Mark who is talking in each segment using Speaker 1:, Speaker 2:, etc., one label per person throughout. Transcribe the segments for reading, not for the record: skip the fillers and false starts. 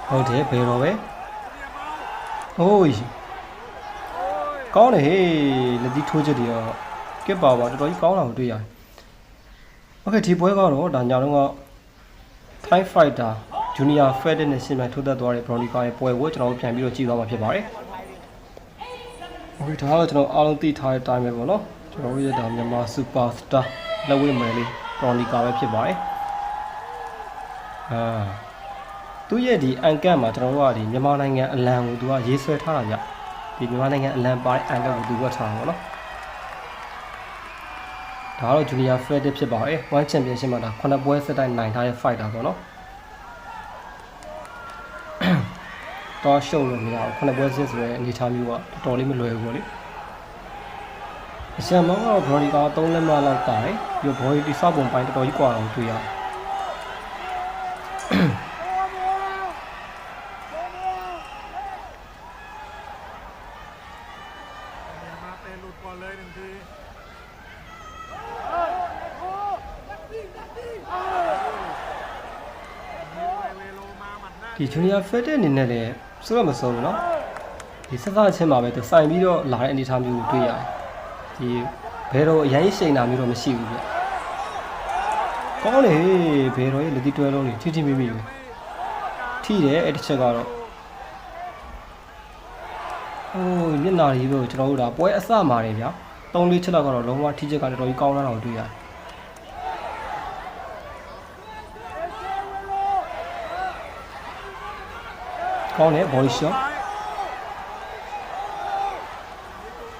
Speaker 1: ဟုတ်တယ်ဘယ်တော့ပဲဟိုးကောင်းတယ်ဟေးလက်သီးထိုးချက်တွေတော့ကစ်ပါပါတော်တော်ကြီးကောင်းတာကိုတွေ့ရတယ်โอเคဒီပွဲကတော့ဒါညောင်တော့ Thai Fighter Junior Federation နဲ့ရှင်ပြိုင်ထိုးသက်သွားတဲ့ Veronica ရဲ့ပွဲကိုကျွန်တော်တို့ပြန်ပြီးတော့ကြည့်သွားမှာဖြစ်ပါတယ်โอเคဒါကတော့ကျွန်တော်အားလုံးသိထားတဲ့အတိုင်းပဲပေါ့နော်ကျွန်တော်တို့ရဲ့ဒါမြန်မာ Superstar လက်ဝဲမယ်လေး Veronica ပဲဖြစ်ပါတယ်သူရဲ့ဒီအန်ကတ်မှာကျွန်တော်တို့ကဒီမြန်မာနိုင်ငံအလံကိုသူကရေးဆွဲထားတာကြဒီမြန်မာနိုင်ငံအလံပါတဲ့အန်ကတ်ကိုသူကထားတာပေါ့နော်ဒါကတော့ Junior Federation ဖြစ်ပါတယ် One Championship မှာဒါ9ပွဲဆက်တိုက်နိုင်ထားတဲ့ fighter ပေါ့နော်တော့ရှုံလို့မရဘူး9ပွဲစစ်ဆိုတဲ့အနေထားမျိုးကတော်တော်လေးမလွယ်ဘူးပေါ့လေအရှမ်းမောင်းကတော့ Veronica 3လက်မလောက်တာတယ်ပြီးတော့ body တိဆောက်ပုံပိုင်းတော်တော်ကြီးကွာအောင်တွေ့ရတယ်ဒီ Junior Federation အနေနဲ့လည်းစိုးရမစိုးဘူးเนาะဒီစစချင်းမှာပဲသူစိုင်ပြီးတော့လာတဲ့အနေအထားမျိုးကိုတွေ့ရတယ်ဒီဘယ်တော့အရင်ရှိန်တာမျိုးတော့မရှိဘူးဗျကောင်းလေဘယ်တော့ရဲ့လက်တီတွဲလုံးတွေထိထိမိမိပဲထိတယ်အဲ့တစ်ချက်ကတော့အိုးမျက်နှာကြီးပဲကျွန်တော်တို့ဒါပွဲအစမှာတယ်ဗျ3-4ချက်လောက်ကတော့လုံးဝထိချက်ကတော်တော်ကြီးကောင်းလာတာကိုတွေ့ရတယ်ကောင်းတယ် body shot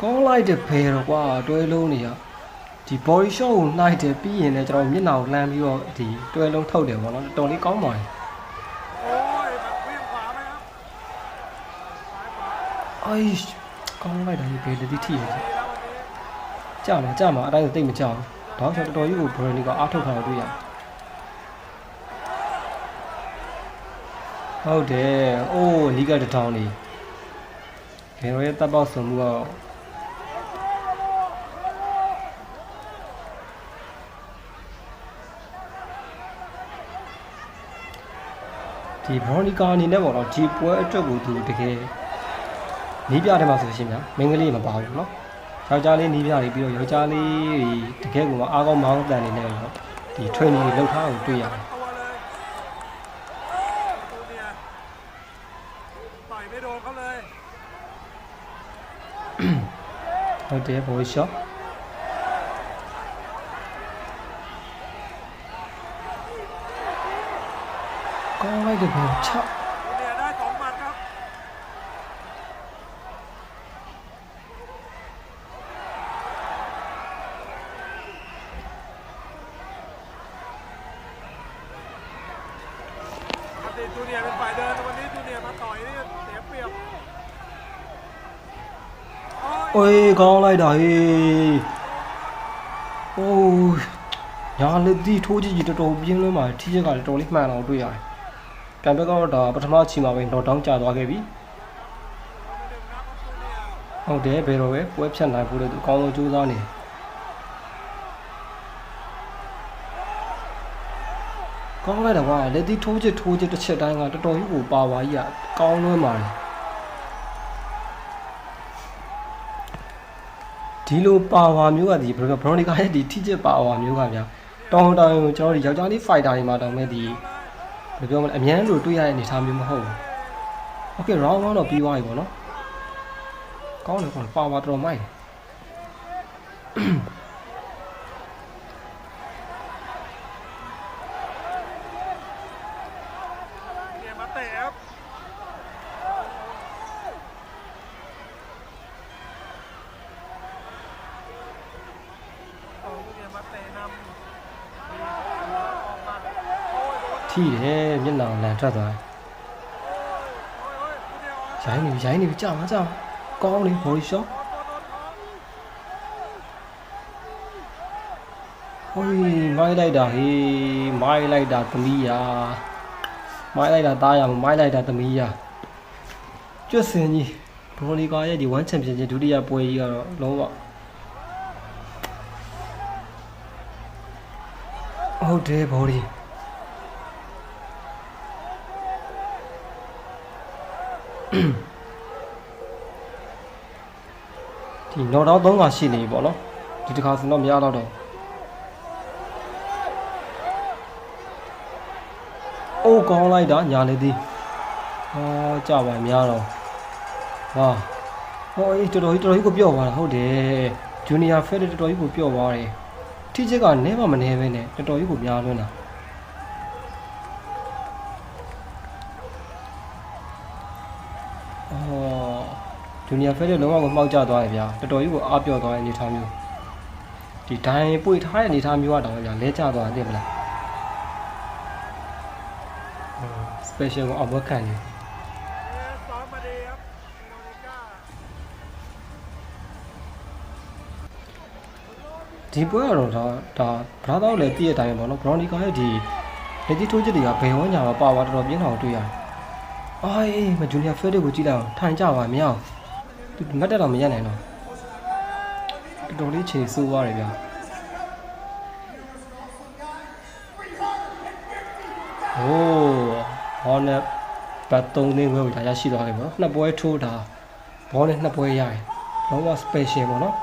Speaker 1: ကောင်းလိုက်တဲ့ဖေတော့ကွာတွဲလုံးနေရဒီ body shot ကိုနှိုက်တယ်ပြီးရင်လည်းကျွန်တော်မျက်နှာကိုလှမ်းပြီးတော့ဒီတွဲလုံးထုတ်တယ်ပေါ့နော်တော်လေးကောင်းပါတယ်အိုးကောင်းလိုက်တာဒီဘယ်လက်ထိထိရကြာမှာအတိုင်းသိမ့်မကြောက်တော့ကျွန်တော်တော်ကြီးကို Veronica အားထုတ်ထားတာတွေ့ရတယ်ဟုတ်တယ်အိုးနီးကတထောင်းနေဘယ်တော့ရဲ့တပ်ပေါက်ဆုံမှုတော့ဒီ Veronica အနေနဲ့ပေါ့နော်ဒီပွဲအတွက်ကိုသူတကယ်နီးပြတယ်မှာဆိုရှင်ဗျာမင်းကလေးမပါဘူးเนาะယောက်ျားလေးနီးပြတွေပြီးတော့ယောက်ျားလေးတကယ်ကိုအားကောင်းမောင်းတန်နေနေတော့ဒီ training တွေလုပ်ထားအောင်တွေ့ရတယ်ဟုတ်တယ် body shot ကောင်းလိုက်တဲ့ဘောချ
Speaker 2: ได้2 หมัดครับจูเนียร์เป็นฝ่ายเดินวันนี้จูเนียร์มาต่อยนี่เสียเปรียบ
Speaker 1: โอ้ยကောင်းလိုက်တာဟေးအိုးညာလက်ဒီထိုးကြည့်တော်တော်ပြင်းလွန်းပါထိချက်ကလည်းတော်လေးမှန်အောင်တွေ့ရတယ်ပြန်ဘက်ကတော့ဒါပထမချီမှာပဲတော့တောင်းကျသွားခဲ့ပြီဟုတ်တယ်ဘယ်တော့ပဲပွဲဖြတ်နိုင်ဖို့လည်းသူအကောင်းဆုံးကြိုးစားနေကောင်းလိုက်တာကွာလက်ဒီထိုးချက်တစ်ချက်တိုင်းကတော်တော်ကြီးကိုပါပါကြီးอ่ะကောင်းလွန်းပါတယ်ဒီလိုပါဝါမျိုးကဒီ Veronica ရဲ့ဒီထိချက်ပါဝါမျိုးကဗျာတောင်းကျွန်တော်ဒီယောက်ျားလေး fighter တွေမှာတောင်းမဲ့ဒီဘယ်ပြောမလဲအမြဲတမ်းတွေ့ရတဲ့အနေအထားမျိုးမဟုတ်ဘူး။ Okay round 1တော့ပြီးသွားပြီပေါ့နော်။ကောင်းတယ်ပါဝါတော်မိုက်
Speaker 2: เนี่ยมาเตะครับเนี่ยมาเตะนำ
Speaker 1: ထိတယ်မျက်နှာလန်ထွက်သွားရိုင်းနေပြီကြာမှာကောင်းနေ body shot ဟိုးမိုင်းလိုက်တာဟေးမိုင်းလိုက်တာသမီးယာမိုင်းလိုက်တာသားရမိုင်းလိုက်တာသမီးယာကျွတ်စင်ကြီး Veronica ရဲ့ဒီ One Championship ဒုတိယပွဲကြီးကတော့လုံးဝဟုတ်တယ် body ဒီနော်တော့3ကရှိနေပြီပေါ့နော်ဒီတစ်ခါဆိုတော့မရတော့အိုးကောင်းလိုက်တာညာနေသည်ကြပါများတော့ဟာဟောအေးတော်တော်ကြီးကိုပြော့သွားတာဟုတ်တယ်ဂျူနီယာဖက်တော်တော်ကြီးကိုပြော့သွားတယ်ထိချစ်ကနဲမှမနေပဲနဲ့တော်တော်ကြီးကိုများလွန်းတာဂျူနီယာဖက်လုံးဝကိုမှောက်ကျသွားတယ်ဗျာတော်တော်ကြီးကိုအားပြော့သွားတဲ့အနေထားမျိုးဒီဒိုင်းပွေထားတဲ့အနေထားမျိုးကတော့ဗျာလဲကျသွားတယ်မလားspecial ကိုအဘွက်ခံနေ
Speaker 2: ซ้อมมาดีครับโนนิก้า
Speaker 1: ဒီပွဲကတော့ဒါဘရာတော့လည်းတည့်ရတိုင်းပေါ့နော်ဘရော်နီကာရဲ့ဒီလက်ကြီးထိုးချက်တွေကဘယ်ဝန်းညာမှာပါသွားတော်တော်ပြင်းထန်တွေ့ရတယ်အေးမဂျူနီယာဖဲတွေကိုကြည့်လိုက်အောင်ထိုင်ကြပါမရအောင်သူမတ်တက်တော့မရနိုင်တော့တော်တော်လေးခြေဆိုးသွားတယ်ဗျာဘောနဲ့ဘတ်3သိန်းဝယ်ဒါရရှိသွားတယ်ပေါ့နှစ်ပွဲထိုးတာဘောနဲ့နှစ်ပွဲရတယ်လုံးဝ special ပေါ့နော်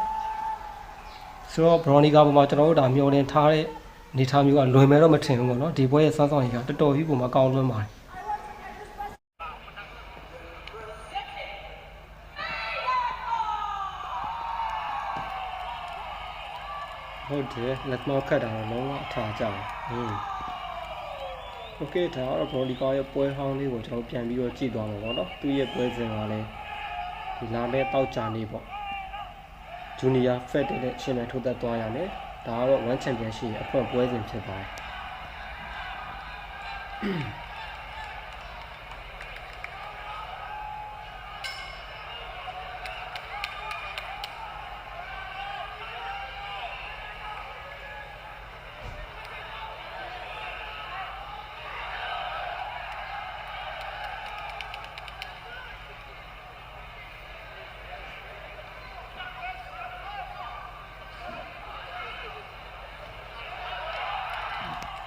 Speaker 1: ဆိုတော့ဘရော်နီကာပေါ်မှာကျွန်တော်တို့ဒါမျောလင်းထားတဲ့နေထားမျိုးကလွယ်မယ်တော့မထင်ဘူးပေါ့နော်ဒီပွဲရဲ့စမ်းဆောင်ရည်ကတော်တော်ကြီးပုံမှာကောင်းလွန်းပါတယ်ဟုတ်တယ်လက်မောက်ခတ်တာတော့လုံးဝအထာကြတယ်โอเคဒါကတော့ဘရော်နီကာရဲ့ပွဲဟောင်းလေးကိုကျွန်တော်ပြန်ပြီးတော့ကြည့်သွားမှာပေါ့နော်သူ့ရဲ့ပွဲစဉ်ကလည်းဒီလာမဲ့တောက်ကြနေပေါ့ဂျူနီယာဖက်တဲ့ရှင်မြန်ထိုးသက်သွားရမယ်ဒါကတော့1 championship အဖွင့်ပွဲစဉ်ဖြစ်ပါတယ်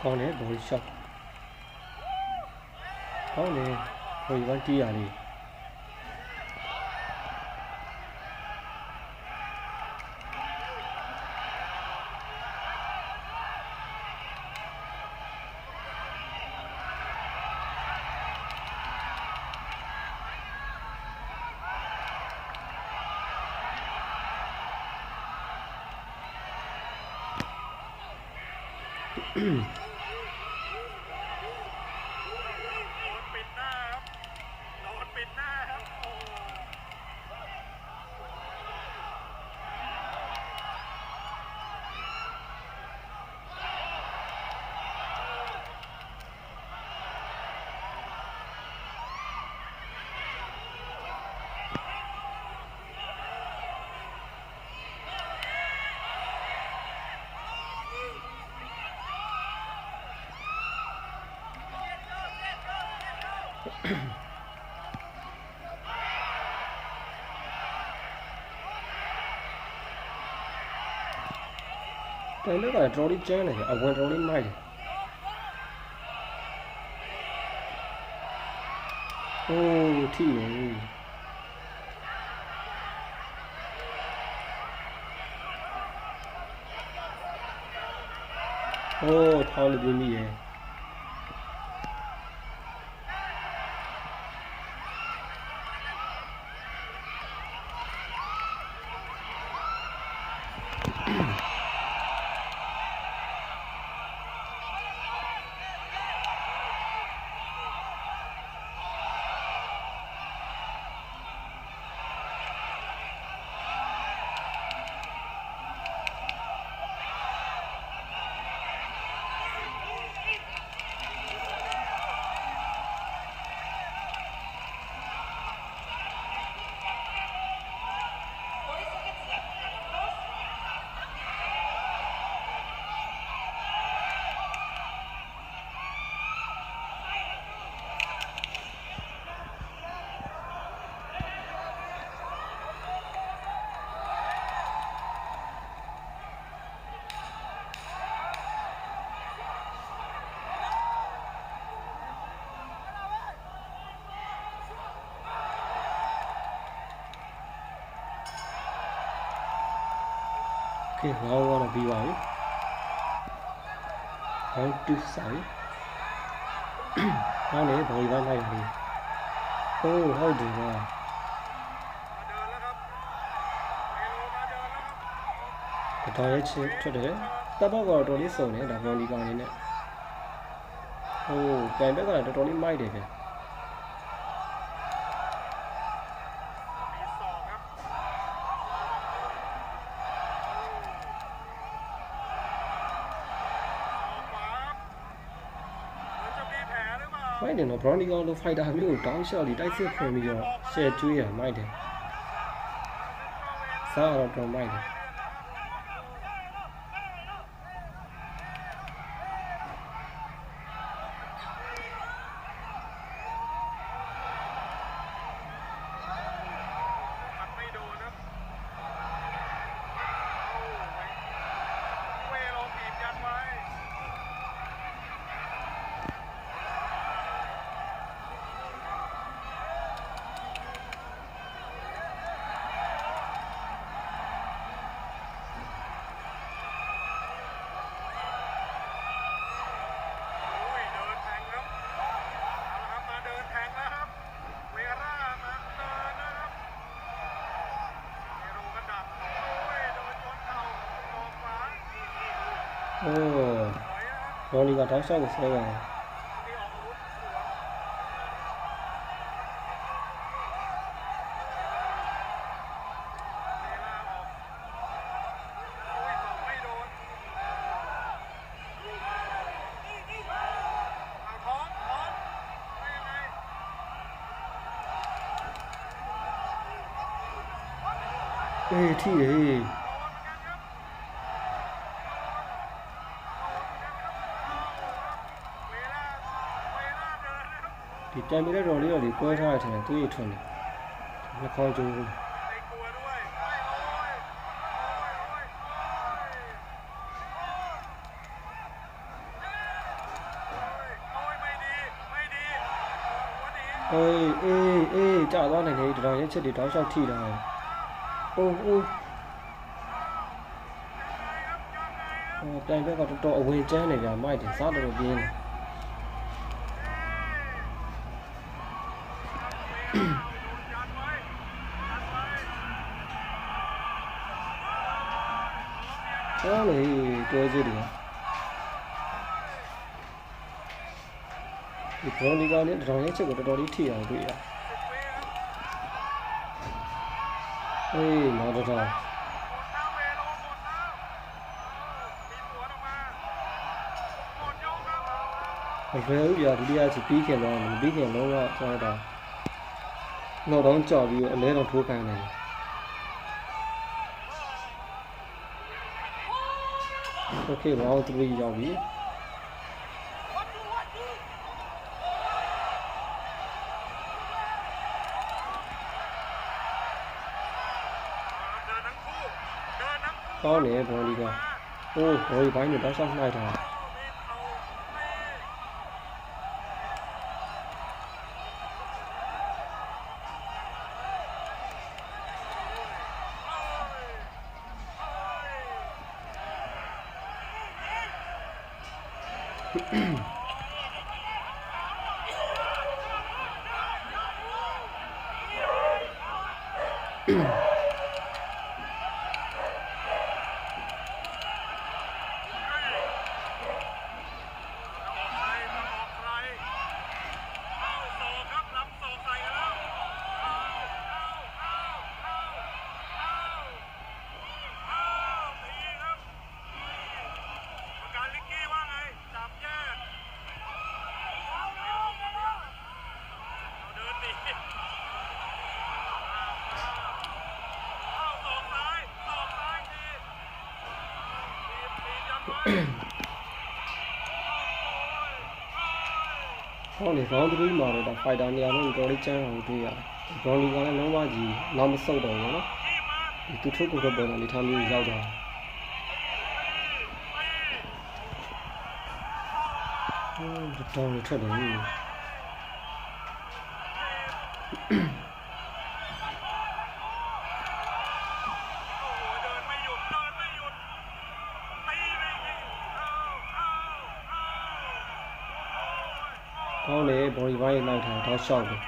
Speaker 1: ကောင်းတယ်ဘောလ်ရှော့ကောင်းတယ်ဟို1တီးရလေးတိုင်လည်းကတော်တော်ကျန်းနေတယ်အဝင်တော်လေးမိုက်တယ်โอ้ထိရโอ้ထောက်လို့ပြင်းမိရယ် ကဲငေါင်းတော့ပြီးပါပြီဟောင်းတူဆိုင်ဟောင်းလေဘော်ရီပိုင်းလိုက်ပြီအိုးဟုတ်တယ်ကွာ
Speaker 2: มาเดินแล้วครับเมโลมาเดินแล้วครับ
Speaker 1: တော်ရဲ့ချစ်ထွက်တယ်တပ်ဘောက်ကတော့တော်လေးစုံတယ်ဒါဘော်လီကောင်လေးနဲ့ဟိုးပြန်ဘက်ကလည်းတော်တော်လေးမိုက်တယ်ဗျ
Speaker 2: มีศอกครับศอกขวาเหมือนจะมีแผลหรือเปล่า
Speaker 1: မိုက်တယ်နော်ဘရော်နီကောင်လိုဖိုက်တာမျိုးကိုတောင်းလျှော့လေးတိုက်စစ်ခွင်ပြီးတော့ရှယ်ကျွေးရမိုက်တယ်စားတော့တော်မိုက်တယ်
Speaker 2: หัดไม่โดนครับโอ้ยเวโรบีบยันไว้โอ้ยเดินแทงครับเอาละครับมาเดินแทงแล้วครับเวร่ามาเดินนะครับเมโรกระดับโอ้ยโดนชนเข่าศอกขวา
Speaker 1: โอ้
Speaker 2: ถอยนะครับ
Speaker 1: ဘရော်နီကတောင်းလျှော့ကိုဆွဲရတယ်
Speaker 2: มีออกอาวุธสวนเวลาออกโอ้ยศอกไม่โดนเอาท้องไม่ยังไง
Speaker 1: အေးထိတယ်
Speaker 2: โดนเหมือนกันครับเวลาเดินนะครับ
Speaker 1: ဒီတိုင်မီတဲ့တော်လေးတော့ဒီကွဲထားတယ်ထင်တယ်သူ့ရထွန်းတယ်နှာခေါင်းကျိုး
Speaker 2: ไม่กลัวด้วยไม่โอ้ยไม่ดีหัวดี
Speaker 1: အေးကြာသွားနိုင်တယ်ဒီတော်ရဲ့ချက်တွေတောင်းလျှောက်ထိတာအိုးတိုင်ဘက်ကတော်တော်အဝင်ကျန်းနေကြမိုက်တယ်စားတော်တော်ပြင်းတယ်ဟောလေတွဲကြည့်တယ်ဒီဘရော်နီကောင်နဲ့တော်ရဲ့ချက်ကိုတော်တော်လေးထိအောင်တွေ့ရအေးနောက်တော့
Speaker 2: หมดแล้วเวโรหมดแล้วมีสวนออกมาหมดยกครับ
Speaker 1: ဘယ်လိုပြဒုတိယချက်ပြီးခင်တော့မပြီးခင်လုံးဝကျွန်တော်တော့တော့ကြော်ပြီးအလဲတော်ထိုးခိုင်းတယ်โอเคဘောင်း3ရောက်ပြီ
Speaker 2: เดินทั้งคู่เดินทั้งคู่
Speaker 1: ကောင်းတယ်ဘောလီကအိုးဘောလီဘိုင်းနဲ့တောက်လျှောက်နှိုက်တာ
Speaker 2: มีเข่าตี
Speaker 1: ဟောလေဘောင်း3မှာတော့ဖိုက်တာနေရာလုံးတော်လေးကျန်းအောင်တွေ့ရတယ်ဘောလီကလည်းလုံးဝကြီးနောက်မဆုတ်တော့ဘူးနော်ဒီသူထုတ်ကိုတော့ပေါ်နေထားမျိုးရောက်တော့တော်တော်ထွက်တယ်
Speaker 2: โอ้โหเดินไม่หยุด
Speaker 1: ကောင်းတယ်ဘော်ဒီဘိုင်းလိုက်ထားတော့ရှောက်တယ်